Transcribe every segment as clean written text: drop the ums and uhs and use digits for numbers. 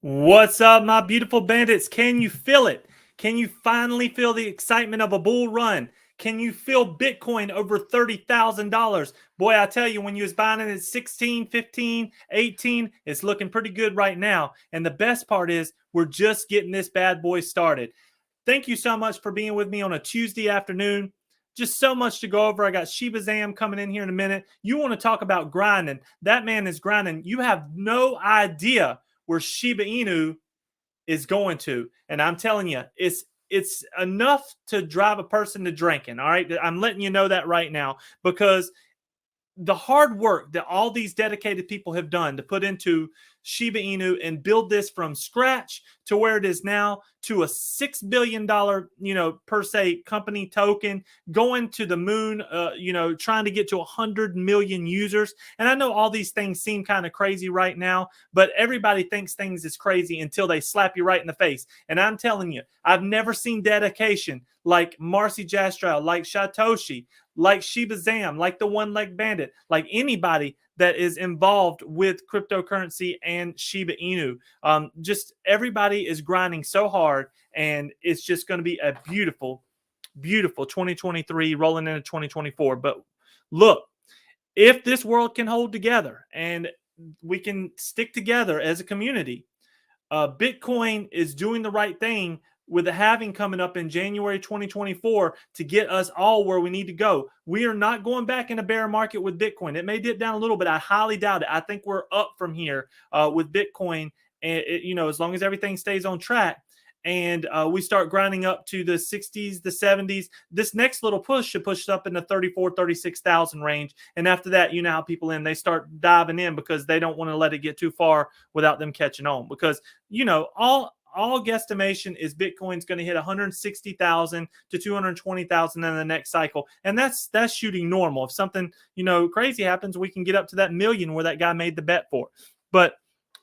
What's up, my beautiful bandits? Can you feel it? Can you finally feel the excitement of a bull run? Can you feel Bitcoin over $30,000? Boy, I tell you, when you was buying it at 16, 15, 18, it's looking pretty good right now. And the best part is we're just getting this bad boy started. Thank you so much for being with me on a Tuesday afternoon. Just so much to go over. I got Shiba Zam coming in here in a minute. You want to talk about grinding. That man is grinding. You have no idea where Shiba Inu is going to. And I'm telling you, it's enough to drive a person to drinking. All right. I'm letting you know that right now because the hard work that all these dedicated people have done to put into Shiba Inu and build this from scratch to where it is now, to a $6 billion, per se company token, going to the moon, trying to get to 100 million users. And I know all these things seem kind of crazy right now, but everybody thinks things is crazy until they slap you right in the face. And I'm telling you, I've never seen dedication like Marcy Jastrow, like Satoshi, like Shiba Zam, like the One-Leg Bandit, like anybody that is involved with cryptocurrency and Shiba Inu. Just everybody is grinding so hard, and it's just going to be a beautiful, beautiful 2023 rolling into 2024. But look, if this world can hold together and we can stick together as a community, Bitcoin is doing the right thing with the halving coming up in January 2024 to get us all where we need to go. We are not going back in a bear market with Bitcoin. It may dip down a little bit. I highly doubt it. I think we're up from here with Bitcoin, and as long as everything stays on track. And we start grinding up to the 60s, the 70s. This next little push should push up in the 34, 36,000 range. And after that, you know how people they start diving in because they don't want to let it get too far without them catching on. Because, all guesstimation is Bitcoin's going to hit 160,000 to 220,000 in the next cycle. And that's shooting normal. If something, crazy happens, we can get up to that million where that guy made the bet for. But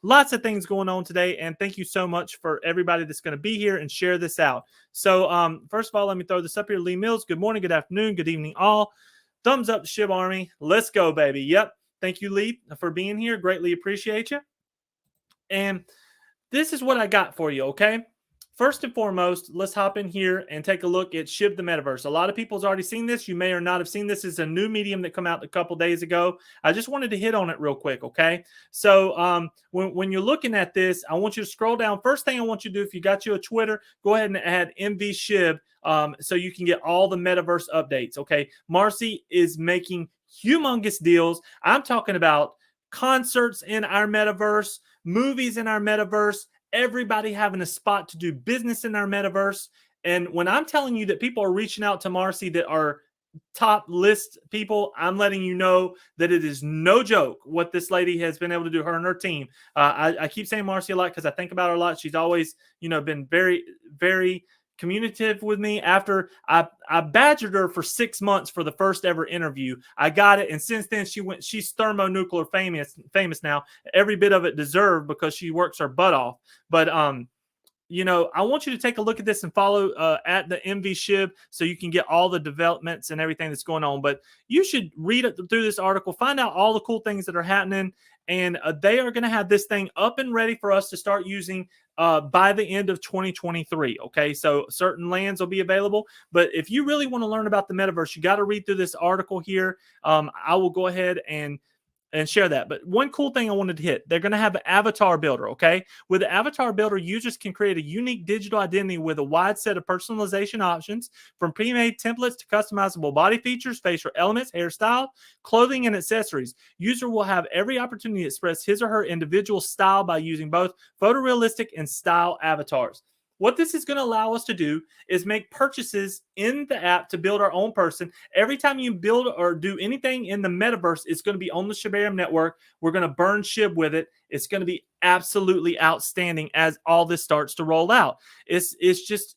lots of things going on today, and thank you so much for everybody that's going to be here and share this out. So first of all, let me throw this up here. Lee Mills, good morning, good afternoon, good evening all. Thumbs up, Shib Army. Let's go, baby. Yep. Thank you, Lee, for being here. Greatly appreciate you. And this is what I got for you, okay? First and foremost, let's hop in here and take a look at Shib the Metaverse. A lot of people's already seen this. You may or not have seen this. It's a new medium that came out a couple days ago. I just wanted to hit on it real quick, okay? So when you're looking at this, I want you to scroll down. First thing I want you to do, if you got you a Twitter, go ahead and add MV Shib so you can get all the Metaverse updates, okay? Marcy is making humongous deals. I'm talking about concerts in our Metaverse, movies in our Metaverse, everybody having a spot to do business in our Metaverse. And when I'm telling you that people are reaching out to Marcy that are top list people, I'm letting you know that it is no joke what this lady has been able to do, her and her team. I keep saying Marcy a lot because I think about her a lot. She's always, been very, very communicative with me. After I badgered her for 6 months for the first ever interview, I got it, and since then she's thermonuclear famous now, every bit of it deserved because she works her butt off. But I want you to take a look at this and follow at the MV Shib so you can get all the developments and everything that's going on. But you should read it through this article, find out all the cool things that are happening, and they are going to have this thing up and ready for us to start using by the end of 2023. Okay, so certain lands will be available. But if you really want to learn about the Metaverse, you got to read through this article here. I will go ahead and share that. But one cool thing I wanted to hit, they're going to have an avatar builder, okay? With the avatar builder, users can create a unique digital identity with a wide set of personalization options, from pre-made templates to customizable body features, facial elements, hairstyle, clothing, and accessories. User will have every opportunity to express his or her individual style by using both photorealistic and style avatars. What this is going to allow us to do is make purchases in the app to build our own person. Every time you build or do anything in the Metaverse, it's going to be on the SHIBAZAM network. We're going to burn Shib with it. It's going to be absolutely outstanding as all this starts to roll out. It's just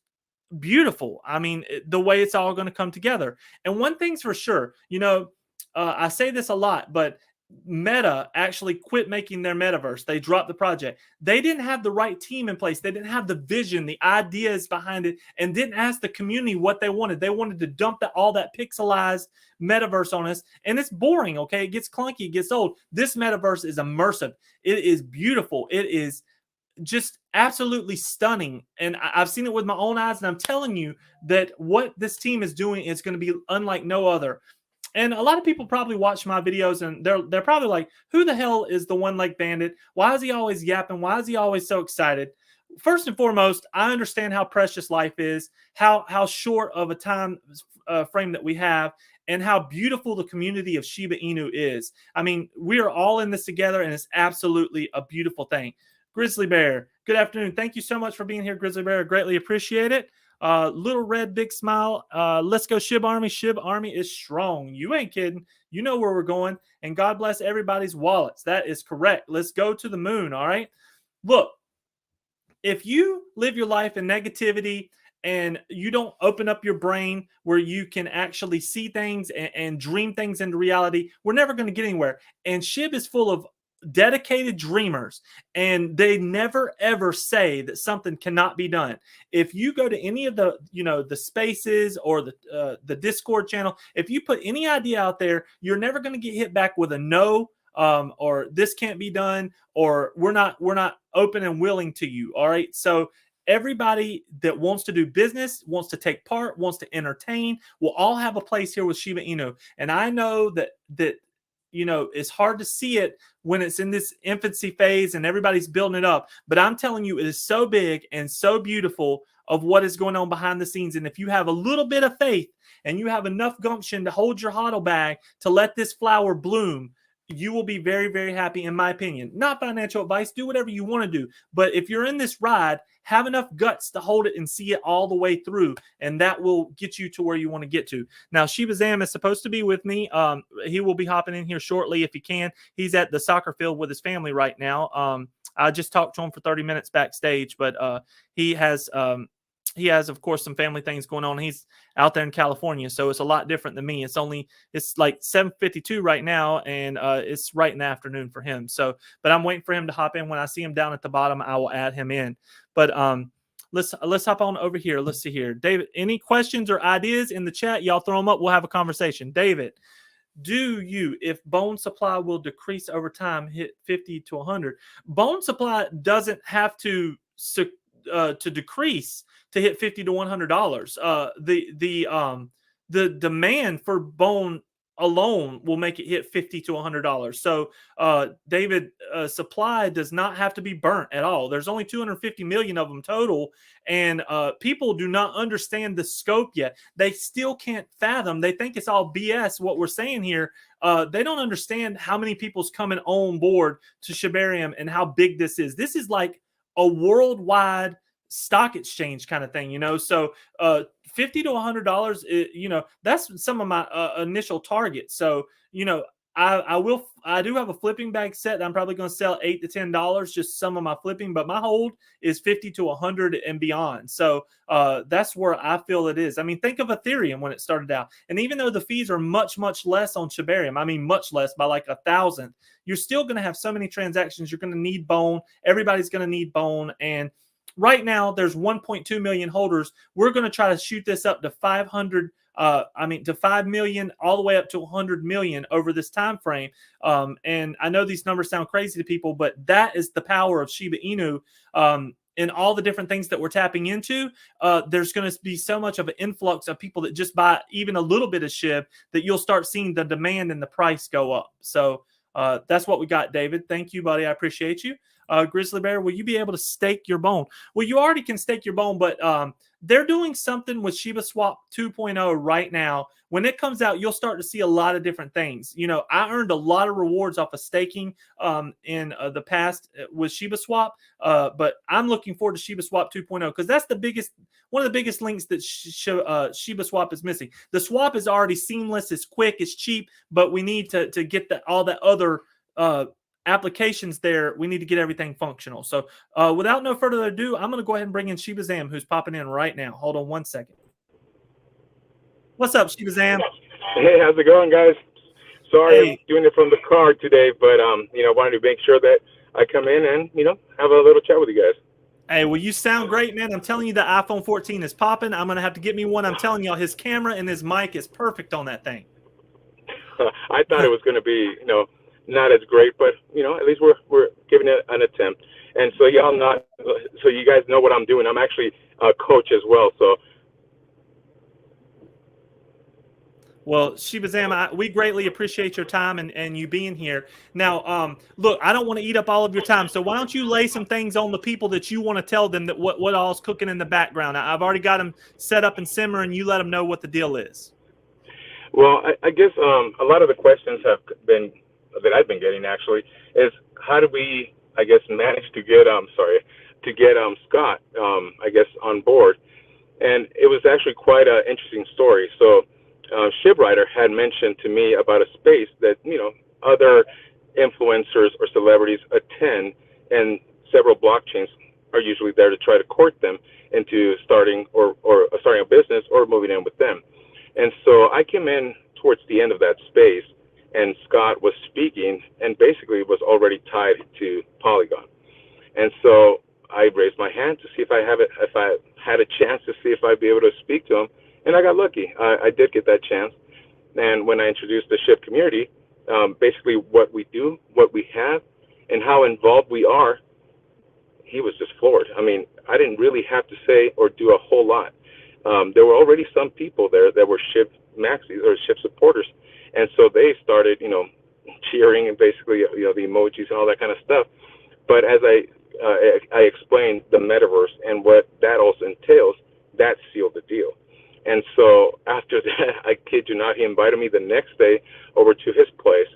beautiful. I mean, the way it's all going to come together. And one thing's for sure, I say this a lot, but Meta actually quit making their Metaverse. They dropped the project. They didn't have the right team in place. They didn't have the vision, the ideas behind it, and didn't ask the community what they wanted. They wanted to dump all that pixelized Metaverse on us, and it's boring, okay? It gets clunky, it gets old. This Metaverse is immersive. It is beautiful. It is just absolutely stunning. And I've seen it with my own eyes, and I'm telling you that what this team is doing is going to be unlike no other. And a lot of people probably watch my videos and they're probably like, who the hell is the one leg bandit? Why is he always yapping? Why is he always so excited? First and foremost, I understand how precious life is, how short of a time frame that we have, and how beautiful the community of Shiba Inu is. I mean, we are all in this together, and it's absolutely a beautiful thing. Grizzly Bear, good afternoon. Thank you so much for being here, Grizzly Bear. Greatly appreciate it. Little red, big smile. Let's go, Shib Army. Shib Army is strong. You ain't kidding. You know where we're going. And God bless everybody's wallets. That is correct. Let's go to the moon. All right. Look, if you live your life in negativity and you don't open up your brain where you can actually see things and dream things into reality, we're never going to get anywhere. And Shib is full of dedicated dreamers, and they never ever say that something cannot be done. If you go to any of the the spaces or the Discord channel, if you put any idea out there, you're never going to get hit back with a no, or this can't be done, or we're not open and willing to you. All right, so everybody that wants to do business, wants to take part, wants to entertain, will all have a place here with Shiba Inu. And I know that it's hard to see it when it's in this infancy phase and everybody's building it up. But I'm telling you, it is so big and so beautiful of what is going on behind the scenes. And if you have a little bit of faith and you have enough gumption to hold your hodl bag to let this flower bloom, you will be very, very happy, in my opinion. Not financial advice. Do whatever you want to do. But if you're in this ride, have enough guts to hold it and see it all the way through, and that will get you to where you want to get to. Now, SHIBAZAM is supposed to be with me. He will be hopping in here shortly if he can. He's at the soccer field with his family right now. I just talked to him for 30 minutes backstage, but he has, of course, some family things going on. He's out there in California, so it's a lot different than me. It's like 7:52 right now, and it's right in the afternoon for him. So, but I'm waiting for him to hop in. When I see him down at the bottom, I will add him in. But let's hop on over here. Let's see here, David. Any questions or ideas in the chat? Y'all throw them up. We'll have a conversation. David, do you, if bone supply will decrease over time, hit 50 to 100? Bone supply doesn't have to decrease to hit $50 to $100. The demand for bone alone will make it hit $50 to $100. So David, supply does not have to be burnt at all. There's only 250 million of them total, and people do not understand the scope yet. They still can't fathom. They think it's all BS what we're saying here. They don't understand how many people's coming on board to Shibarium and how big this is. This is like a worldwide stock exchange kind of thing, so $50 to $100, that's some of my initial targets. So I do have a flipping bag set that I'm probably going to sell $8 to $10, just some of my flipping, but my hold is 50 to 100 and beyond. So that's where I feel it is. I mean, think of Ethereum when it started out, and even though the fees are much less on Shibarium, I mean much less by like 1,000, you're still going to have so many transactions. You're going to need bone. Everybody's going to need bone. And right now there's 1.2 million holders. We're going to try to shoot this up to 500 to 5 million, all the way up to 100 million over this time frame. And I know these numbers sound crazy to people, but that is the power of Shiba Inu. And all the different things that we're tapping into, there's going to be so much of an influx of people that just buy even a little bit of SHIB that you'll start seeing the demand and the price go up. So that's what we got, David. Thank you, buddy. I appreciate you. Grizzly Bear, will you be able to stake your bone? Well, you already can stake your bone, but they're doing something with Shiba Swap 2.0 right now. When it comes out, you'll start to see a lot of different things. I earned a lot of rewards off of staking in the past with Shiba Swap, but I'm looking forward to Shiba Swap 2.0 because that's one of the biggest links that Shiba Swap is missing. The swap is already seamless, it's quick, it's cheap, but we need to get all that other applications there. We need to get everything functional. So without no further ado, I'm going to go ahead and bring in SHIBAZAM, who's popping in right now. Hold on one second. What's up, SHIBAZAM? Hey, how's it going, guys? Sorry, I'm doing it from the car today, but wanted to make sure that I come in and have a little chat with you guys. Hey, well, you sound great, man. I'm telling you, the iPhone 14 is popping. I'm going to have to get me one. I'm telling y'all, his camera and his mic is perfect on that thing. I thought it was going to be, not as great, but at least we're giving it an attempt. And so so you guys know what I'm doing. I'm actually a coach as well. So. Well, SHIBAZAM, we greatly appreciate your time and you being here. Now, look, I don't want to eat up all of your time, so why don't you lay some things on the people that you want to tell them that what all's cooking in the background? I've already got them set up and simmering. You let them know what the deal is. Well, I guess a lot of the questions that I've been getting actually is how do we, I guess, manage to get Scott I guess on board, and it was actually quite an interesting story. So. Shib had mentioned to me about a space that other influencers or celebrities attend, and several blockchains are usually there to try to court them into starting or starting a business or moving in with them. And so I came in towards the end of that space, and Scott was speaking, and basically was already tied to Polygon. And so I raised my hand to see if I had a chance to see if I'd be able to speak to him. And I got lucky. I did get that chance. And when I introduced the Shib community, basically what we do, what we have, and how involved we are, he was just floored. I mean, I didn't really have to say or do a whole lot. There were already some people there that were Shib maxis or Shib supporters. And so they started, cheering and basically, the emojis and all that kind of stuff. But as I explained the metaverse and what that also entails, that sealed the deal. And so after that, I kid you not, he invited me the next day over to his place,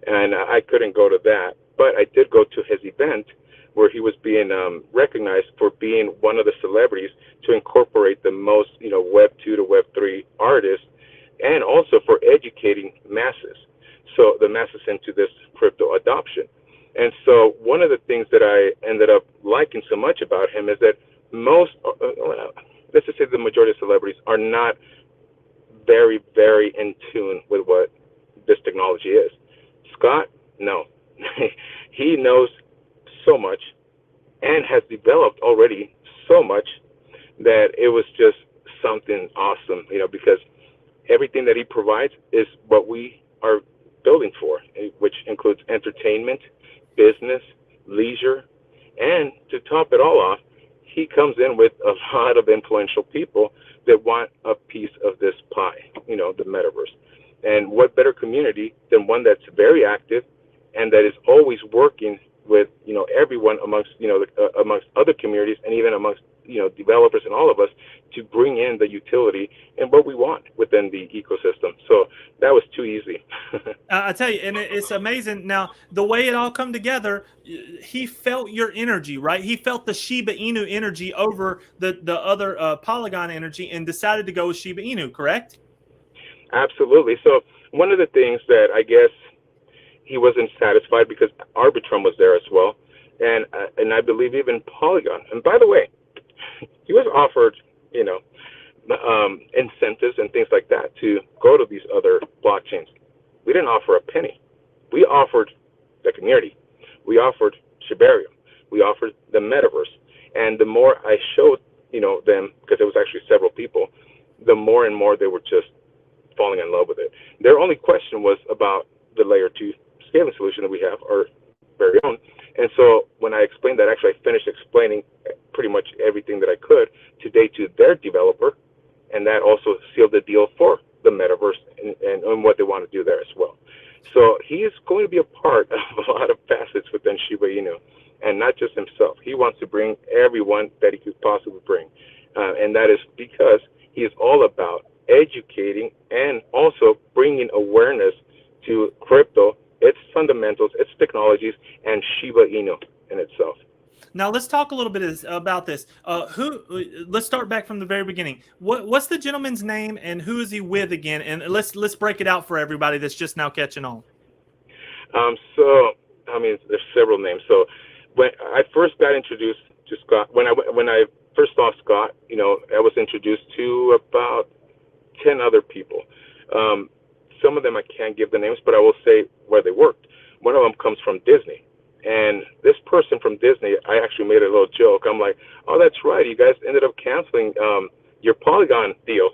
and I couldn't go to that. But I did go to his event where he was being recognized for being one of the celebrities to incorporate the most, Web 2 to Web 3 artists, and also for educating masses. So the masses into this crypto adoption. And so one of the things that I ended up liking so much about him is that most, let's just say the majority of celebrities are not very, very in tune with what this technology is. Scott, no. He knows so much and has developed already so much that it was just something awesome, because everything that he provides is what we are building for, which includes entertainment, business, leisure, and to top it all off, he comes in with a lot of influential people that want a piece of this pie, the metaverse. And what better community than one that's very active and that is always working with, everyone amongst, amongst other communities and even amongst, developers and all of us to bring in the utility and what we want within the ecosystem. So that was too easy. I tell you, and it's amazing. Now, the way it all come together, he felt your energy, right? He felt the Shiba Inu energy over the other Polygon energy and decided to go with Shiba Inu, correct? Absolutely. So one of the things that I guess he wasn't satisfied because Arbitrum was there as well. And I believe even Polygon. And by the way, he was offered, incentives and things like that to go to these other blockchains. We didn't offer a penny. We offered the community. We offered Shibarium. We offered the metaverse. And the more I showed, them, because it was actually several people, the more and more they were just falling in love with it. Their only question was about the layer 2 scaling solution that we have, our very own. And so when I explained that, actually I finished explaining pretty much everything that I could today to their developer, and that also sealed the deal for the metaverse and what they want to do there as well. So he is going to be a part of a lot of facets within Shiba Inu, and not just himself. He wants to bring everyone that he could possibly bring, and that is because he is all about educating and also bringing awareness to crypto, its fundamentals, its technologies, and Shiba Inu in itself. Now let's talk a little bit about this. Let's start back from the very beginning. What's the gentleman's name and who is he with again? And let's break it out for everybody that's just now catching on. So I mean, there's several names. So when I first got introduced to Scott, when I first saw Scott, I was introduced to about 10 other people. Some of them I can't give the names, but I will say where they worked. One of them comes from Disney. And this person from Disney, I actually made a little joke. I'm like, oh, that's right. You guys ended up canceling your Polygon deal.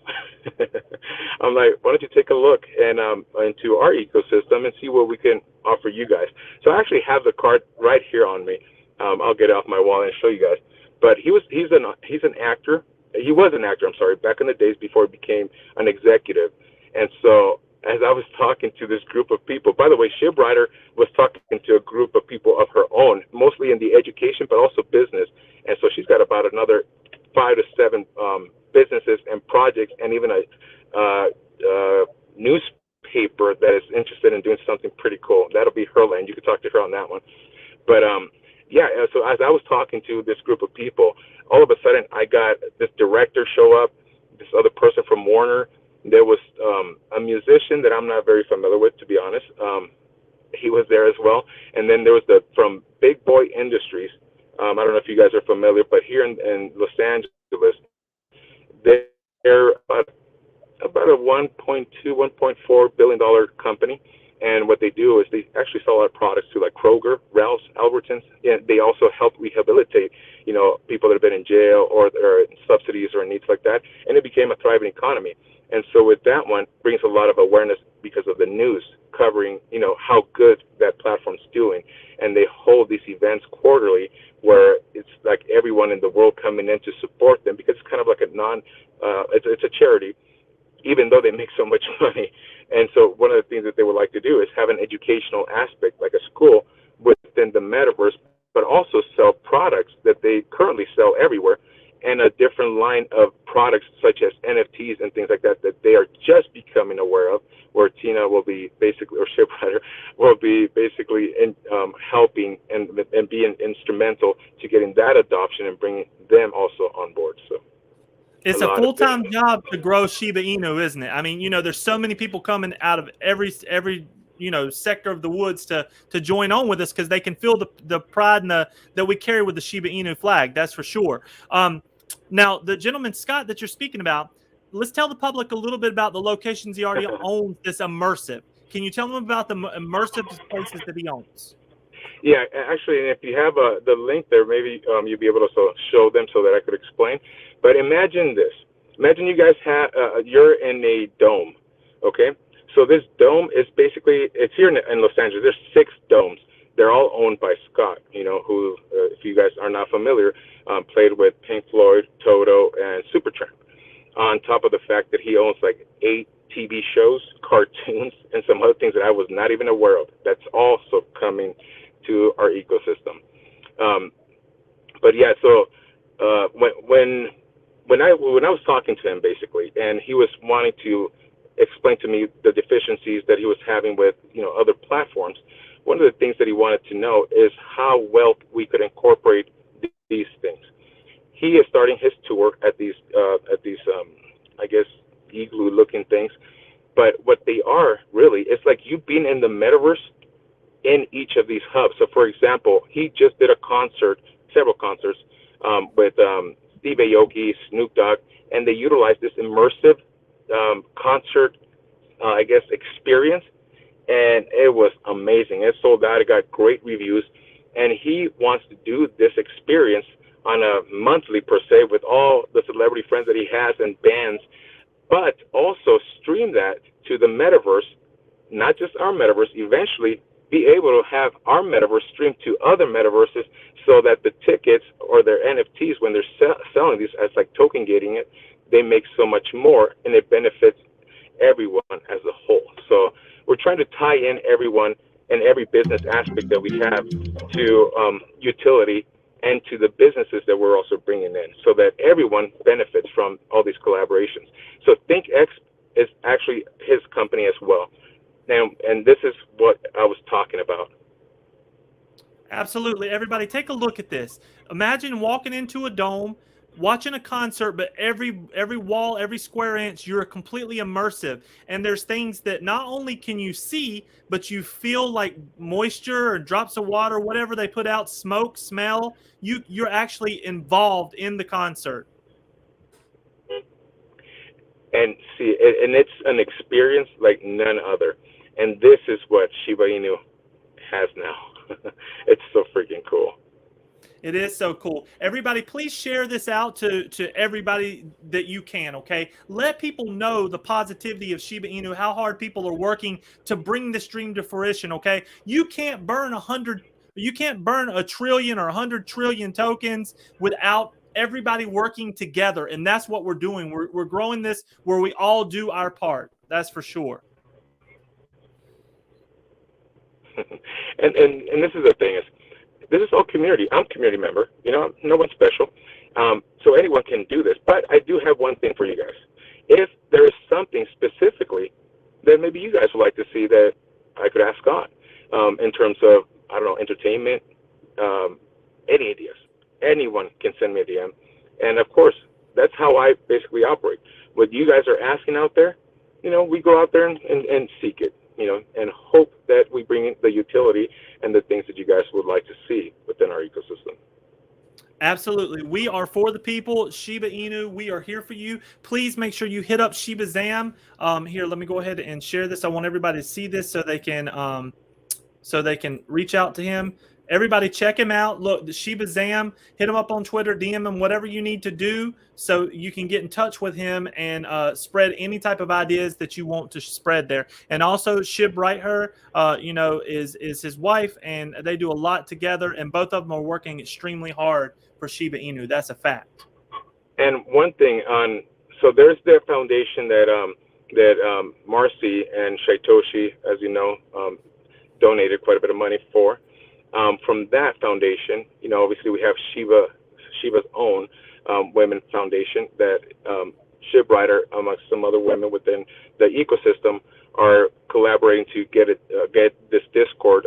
I'm like, why don't you take a look into our ecosystem and see what we can offer you guys. So I actually have the card right here on me. I'll get it off my wall and show you guys. But he's an actor. He was an actor. I'm sorry, back in the days before he became an executive. And so as I was talking to this group of people, by the way, Shib was talking to a group of people of her own, mostly in the education, but also business. And so she's got about another 5 to 7 businesses and projects, and even a newspaper that is interested in doing something pretty cool. That'll be her lane. You can talk to her on that one. But yeah, so as I was talking to this group of people, all of a sudden I got this director show up, this other person from Warner. There was a musician that I'm not very familiar with, to be honest. He was there as well. And then there was from Big Boy Industries. I don't know if you guys are familiar, but here in Los Angeles, they're about a $1.2, $1.4 billion company. And what they do is they actually sell our products to like Kroger, Ralph's, Albertsons. And they also help rehabilitate, people that have been in jail or subsidies or needs like that. And it became a thriving economy. And so with that one, brings a lot of awareness because of the news covering, how good that platform's doing. And they hold these events quarterly where it's like everyone in the world coming in to support them, because it's kind of like it's a charity, even though they make so much money. And so one of the things that they would like to do is have an educational aspect, like a school within the metaverse, but also sell products that they currently sell everywhere, and a different line of products such as NFTs and things like that they are just becoming aware of, where Tina will be basically, or Shib will be basically helping and being instrumental to getting that adoption and bringing them also on board. So it's a full-time job to grow Shiba Inu, isn't it? I mean, there's so many people coming out of every sector of the woods to join on with us, because they can feel the pride and that we carry with the Shiba Inu flag. That's for sure. Now, the gentleman, Scott, that you're speaking about, let's tell the public a little bit about the locations he already owns. This immersive. Can you tell them about the immersive places that he owns? Yeah, actually, and if you have the link there, maybe you'll be able to show them so that I could explain. But imagine this. Imagine you guys you're in a dome, okay? So this dome is basically, it's here in Los Angeles. There's 6 domes. They're all owned by Scott, who, if you guys are not familiar, played with Pink Floyd, Toto, and Supertramp. On top of the fact that he owns like 8 TV shows, cartoons, and some other things that I was not even aware of. That's also coming to our ecosystem. But yeah, so when I was talking to him basically, and he was wanting to explain to me the deficiencies that he was having with other platforms, one of the things that he wanted to know is how well we could incorporate these things. He is starting his tour at these I guess igloo looking things, but what they are really, it's like you being in the metaverse in each of these hubs. So for example, he just did several concerts with Steve Aoki, Snoop Dogg, and they utilized this immersive concert I guess experience, and it was amazing. It sold out. It got great reviews, and he wants to do this experience on a monthly per se with all the celebrity friends that he has and bands, but also stream that to the metaverse, not just our metaverse, eventually be able to have our metaverse stream to other metaverses, so that the tickets or their NFTs, when they're selling these as like token gating it, they make so much more, and it benefits everyone as a whole. So we're trying to tie in everyone and every business aspect that we have to utility and to the businesses that we're also bringing in, so that everyone benefits from all these collaborations. So ThinkX is actually his company as well. Now, and this is what I was talking about. Absolutely. Everybody, take a look at this. Imagine walking into a dome, watching a concert, but every wall, every square inch, you're completely immersive. And there's things that not only can you see, but you feel like moisture or drops of water, whatever they put out, smoke, smell. You're actually involved in the concert. And see, and it's an experience like none other. And this is what Shiba Inu has now. It's so freaking cool. It is so cool. Everybody, please share this out to everybody that you can, okay? Let people know the positivity of Shiba Inu, how hard people are working to bring this dream to fruition, okay? You can't burn you can't burn 1 trillion or 100 trillion tokens without everybody working together. And that's what we're doing. We're growing this where we all do our part. That's for sure. And this is the thing is, this is all community. I'm a community member. You know, no one's special. So anyone can do this. But I do have one thing for you guys. If there is something specifically that maybe you guys would like to see that I could ask Scott in terms of, I don't know, entertainment, any ideas. Anyone can send me a DM. And of course, that's how I basically operate. What you guys are asking out there, you know, we go out there and seek it, you know, and hope that we bring in the utility and the things that you guys would like to see within our ecosystem. Absolutely. We are for the people. Shiba Inu, we are here for you. Please make sure you hit up Shiba Zam. Here, let me go ahead and share this. I want everybody to see this so they can reach out to him. Everybody check him out. Look, the Shiba Zam, hit him up on Twitter, DM him, whatever you need to do so you can get in touch with him and spread any type of ideas that you want to spread there. And also Shib right her, you know, is his wife, and they do a lot together, and both of them are working extremely hard for Shiba Inu. That's a fact. And one thing on, so there's their foundation that Marcy and Shaitoshi, as you know, donated quite a bit of money for. From that foundation, you know, obviously we have Shiba's own women foundation that Shib Rider, amongst some other women within the ecosystem, are collaborating to get this Discord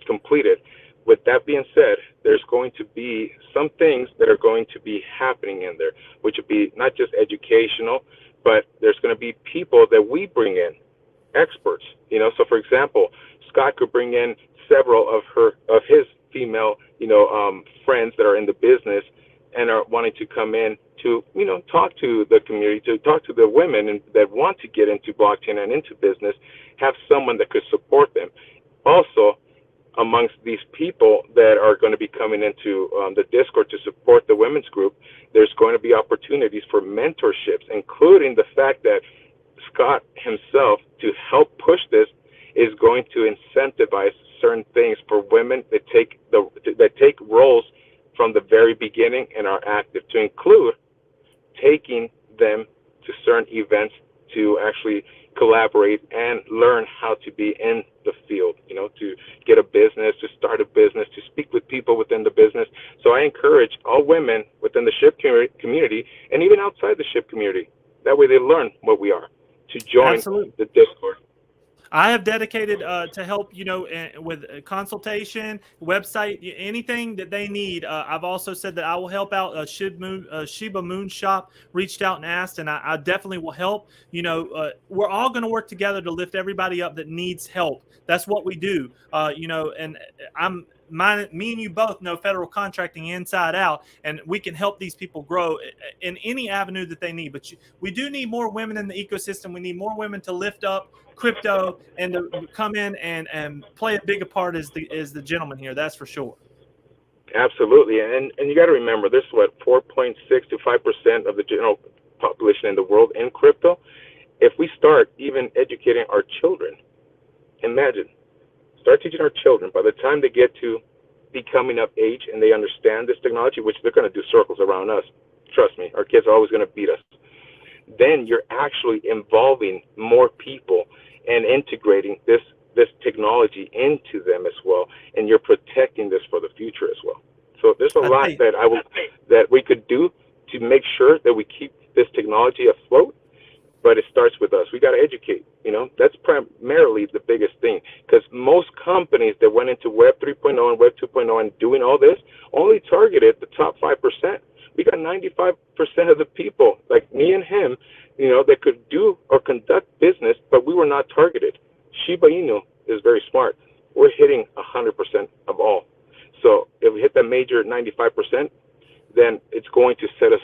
completed. With that being said, there's going to be some things that are going to be happening in there, which would be not just educational, but there's going to be people that we bring in, experts. You know, so for example, Scott could bring in several of his female, you know, friends that are in the business and are wanting to come in to, you know, talk to the community, to talk to the women and that want to get into blockchain and into business, have someone that could support them. Also, amongst these people that are going to be coming into the Discord to support the women's group, there's going to be opportunities for mentorships, including the fact that Scott himself, to help push this, is going to incentivize certain things for women that take roles from the very beginning and are active, to include taking them to certain events to actually collaborate and learn how to be in the field, you know, to get a business, to start a business, to speak with people within the business. So I encourage all women within the Shib community and even outside the Shib community, that way they learn what we are, to join Absolutely. the Discord. I have dedicated to help, you know, with consultation, website, anything that they need. I've also said that I will help out. Shiba Moon Shop reached out and asked, and I definitely will help. You know, we're all going to work together to lift everybody up that needs help. That's what we do. You know, and me and you both know federal contracting inside out, and we can help these people grow in any avenue that they need. But we do need more women in the ecosystem. We need more women to lift up crypto and to come in and play a bigger part as the gentleman here. That's for sure. Absolutely. And you got to remember, this is what, 4.6 to 5% of the general population in the world in crypto. If we start even educating our children, imagine, start teaching our children, by the time they get to be coming of age and they understand this technology, which they're going to do circles around us. Trust me, our kids are always going to beat us. Then you're actually involving more people and integrating this technology into them as well, and you're protecting this for the future as well. So there's a lot that we could do to make sure that we keep this technology afloat, but it starts with us. We got to educate. You know, that's primarily the biggest thing, because most companies that went into Web 3.0 and Web 2.0 and doing all this only targeted the top 5%. We got 95% of the people, like me and him, you know, that could do or conduct business, but we were not targeted. Shiba Inu is very smart. We're hitting 100% of all. So if we hit that major 95%, then it's going to set us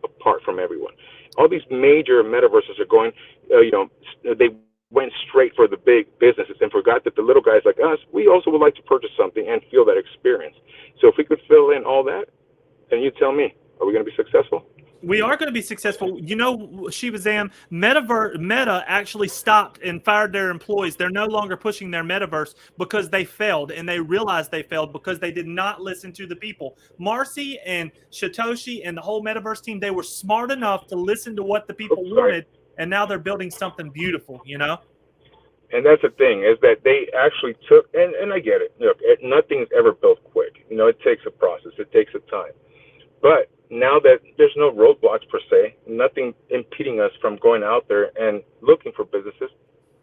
apart from everyone. All these major metaverses are going, you know, they went straight for the big businesses and forgot that the little guys like us, we also would like to purchase something and feel that experience. So if we could fill in all that, then you tell me, are we going to be successful? We are going to be successful. You know, ShibaZam, Meta actually stopped and fired their employees. They're no longer pushing their metaverse because they failed, and they realized they failed because they did not listen to the people. Marcy and Satoshi and the whole metaverse team, they were smart enough to listen to what the people wanted, and now they're building something beautiful, you know? And that's the thing, is that they actually took, and I get it. Look, nothing's ever built quick. You know, it takes a process. It takes a time. But now that there's no roadblocks per se, nothing impeding us from going out there and looking for businesses,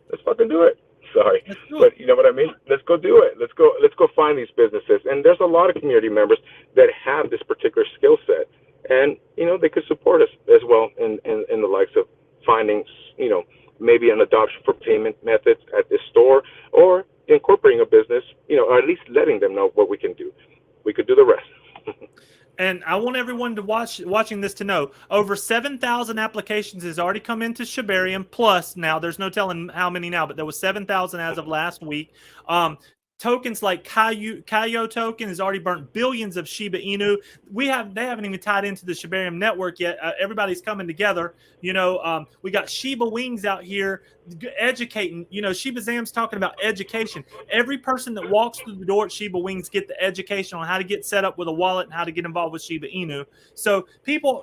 let's fucking do it. Sorry, but you know what I mean? Let's go do it. Let's go find these businesses. And there's a lot of community members that have this particular skill set, and you know, they could support us as well in the likes of finding, you know, maybe an adoption for payment methods at this store, or incorporating a business, you know, or at least letting them know what we can do. We could do the rest. And I want everyone to watching this to know over 7,000 applications has already come into Shibarium. Plus, now there's no telling how many now, but there was 7,000 as of last week. Tokens like Kaio token has already burnt billions of Shiba Inu. They haven't even tied into the Shibarium network yet. Everybody's coming together. You know, we got Shiba Wings out here educating. You know, Shiba Zam's talking about education. Every person that walks through the door at Shiba Wings get the education on how to get set up with a wallet and how to get involved with Shiba Inu. So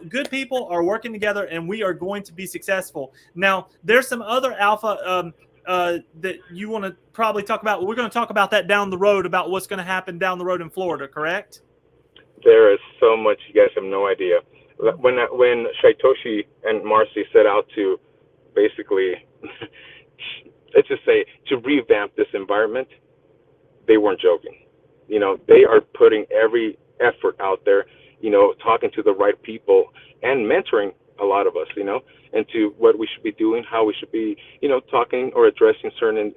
good people are working together, and we are going to be successful. Now, there's some other alpha that you want to probably talk about. We're going to talk about that down the road, about what's going to happen down the road in Florida, correct? There is so much, you guys have no idea. When Satoshi and Marcy set out to basically, let's just say, to revamp this environment, they weren't joking. You know, they are putting every effort out there, you know, talking to the right people and mentoring a lot of us, you know, into what we should be doing, how we should be, you know, talking or addressing certain,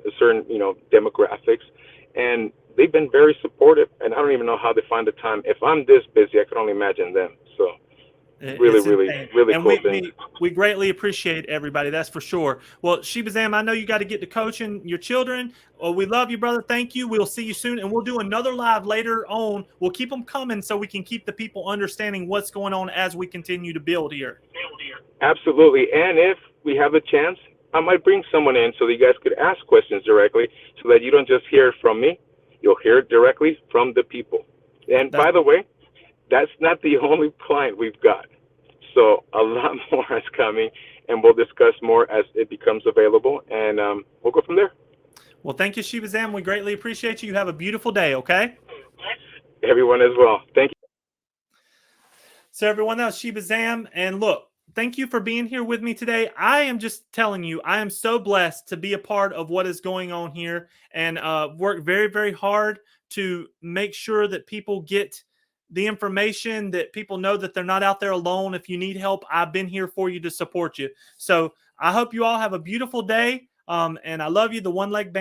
you know, demographics. And they've been very supportive, and I don't even know how they find the time. If I'm this busy, I can only imagine them. So really and cool thing. We greatly appreciate everybody, that's for sure. Well, ShibaZam, I know you got to get to coaching your children. Well, we love you, brother. Thank you. We'll see you soon, and we'll do another live later on. We'll keep them coming so we can keep the people understanding what's going on as we continue to build here. Absolutely. And if we have a chance, I might bring someone in so that you guys could ask questions directly, so that you don't just hear it from me. You'll hear it directly from the people. And by the way, that's not the only client we've got. So a lot more is coming, and we'll discuss more as it becomes available, and we'll go from there. Well, thank you, ShibaZam. We greatly appreciate you. You have a beautiful day, okay? Everyone as well. Thank you. So everyone, that was ShibaZam. And look, thank you for being here with me today. I am just telling you, I am so blessed to be a part of what is going on here, and work very, very hard to make sure that people get the information, that people know that they're not out there alone. If you need help, I've been here for you to support you. So I hope you all have a beautiful day. And I love you, the One Leg Bandit.